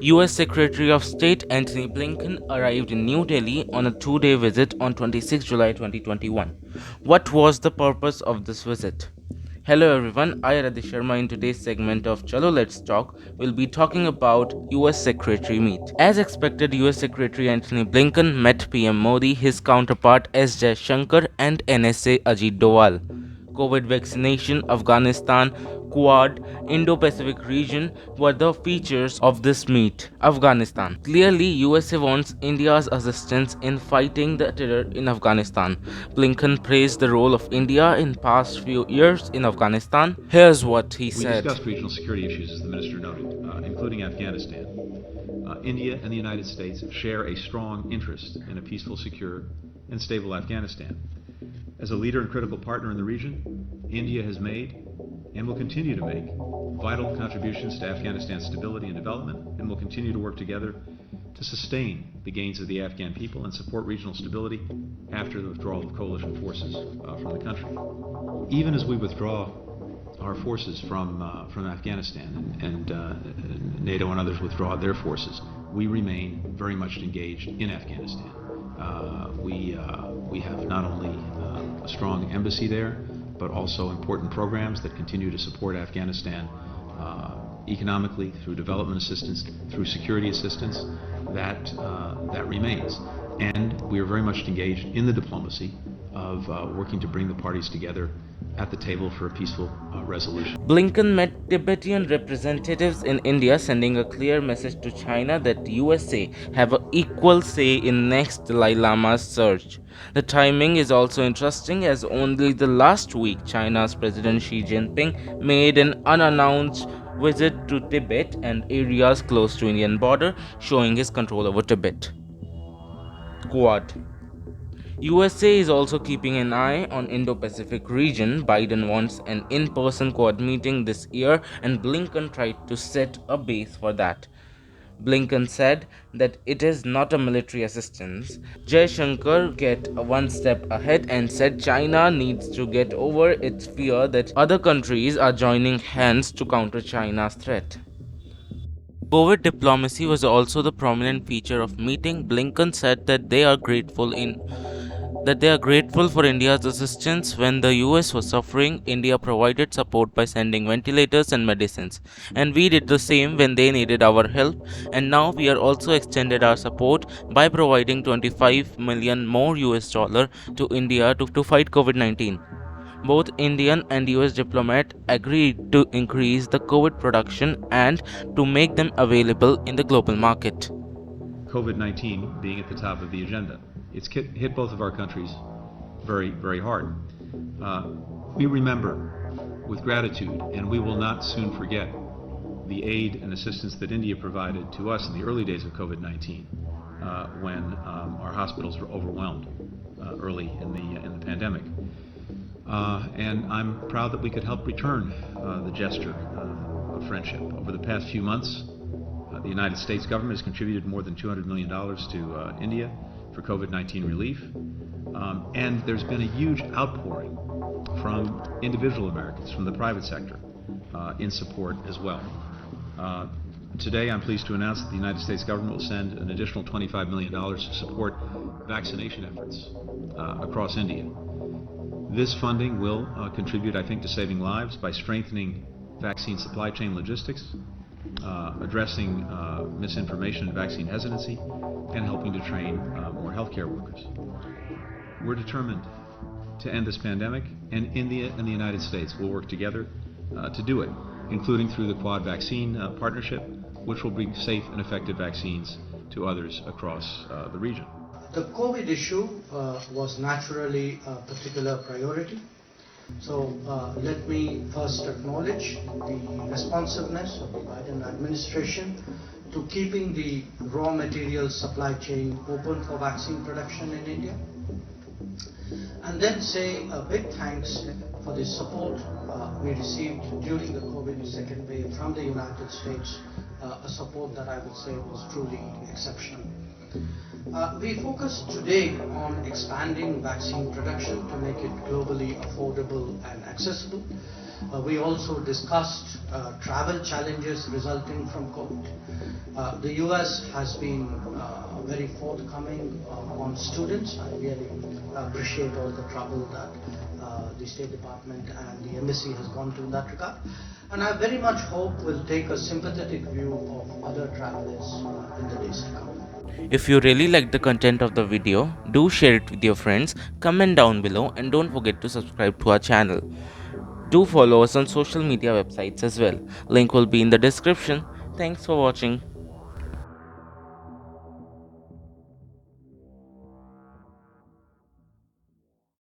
US Secretary of State Antony Blinken arrived in New Delhi on a two-day visit on 26 July 2021. What was the purpose of this visit? Hello everyone, I Radhi Sharma. In today's segment of Chalo Let's Talk, we'll be talking about US Secretary meet. As expected, US Secretary Antony Blinken met PM Modi, his counterpart S. Shankar and NSA Ajit Doval. COVID vaccination, Afghanistan, Quad, Indo Pacific region were the features of this meet. Afghanistan. Clearly, USA wants India's assistance in fighting the terror in Afghanistan. Blinken praised the role of India in past few years in Afghanistan. Here's what he said. We discussed regional security issues, as the minister noted, including Afghanistan. India and the United States share a strong interest in a peaceful, secure, and stable Afghanistan. As a leader and critical partner in the region, India has made and will continue to make vital contributions to Afghanistan's stability and development, and will continue to work together to sustain the gains of the Afghan people and support regional stability after the withdrawal of coalition forces from the country. Even as we withdraw our forces from Afghanistan and NATO and others withdraw their forces, we remain very much engaged in Afghanistan. We have not only a strong embassy there, but also important programs that continue to support Afghanistan economically, through development assistance, through security assistance. That remains. And we are very much engaged in the diplomacy of working to bring the parties together at the table for a peaceful resolution. Blinken met Tibetan representatives in India, sending a clear message to China that USA have an equal say in next Dalai Lama's search. The timing is also interesting, as only the last week China's President Xi Jinping made an unannounced visit to Tibet and areas close to Indian border, showing his control over Tibet. Quad. USA is also keeping an eye on Indo Pacific region. Biden wants an in-person Quad meeting this year, and Blinken tried to set a base for that. Blinken said that it is not a military assistance. Shankar get one step ahead and said China needs to get over its fear that other countries are joining hands to counter China's threat. COVID diplomacy was also the prominent feature of meeting. Blinken said that they are grateful for India's assistance. When the US was suffering, India provided support by sending ventilators and medicines, and we did the same when they needed our help. And now we are also extended our support by providing 25 million more US dollar to India to fight COVID-19. Both Indian and US diplomats agreed to increase the COVID production and to make them available in the global market. COVID-19 being at the top of the agenda. It's hit both of our countries very, very hard. We remember with gratitude, and we will not soon forget, the aid and assistance that India provided to us in the early days of COVID-19 when our hospitals were overwhelmed early in the pandemic. And I'm proud that we could help return the gesture of friendship. Over the past few months, the United States government has contributed more than $200 million to India for COVID-19 relief. And there's been a huge outpouring from individual Americans, from the private sector, in support as well. Today, I'm pleased to announce that the United States government will send an additional $25 million to support vaccination efforts across India. This funding will contribute, I think, to saving lives by strengthening vaccine supply chain logistics, addressing misinformation and vaccine hesitancy, and helping to train more healthcare workers. We're determined to end this pandemic, and India and the United States will work together to do it, including through the Quad vaccine partnership, which will bring safe and effective vaccines to others across the region. The COVID issue was naturally a particular priority. So let me first acknowledge the responsiveness of the Biden administration to keeping the raw material supply chain open for vaccine production in India. And then say a big thanks for the support we received during the COVID second wave from the United States, a support that I would say was truly exceptional. We focus today on expanding vaccine production to make it globally affordable and accessible. We also discussed travel challenges resulting from COVID. The US has been very forthcoming on students. I really appreciate all the trouble that the State Department and the Embassy has gone to in that regard. And I very much hope we'll take a sympathetic view of other travelers in the days to come. If you really like the content of the video, do share it with your friends, comment down below, and don't forget to subscribe to our channel. Do follow us on social media websites as well. Link will be in the description. Thanks for watching.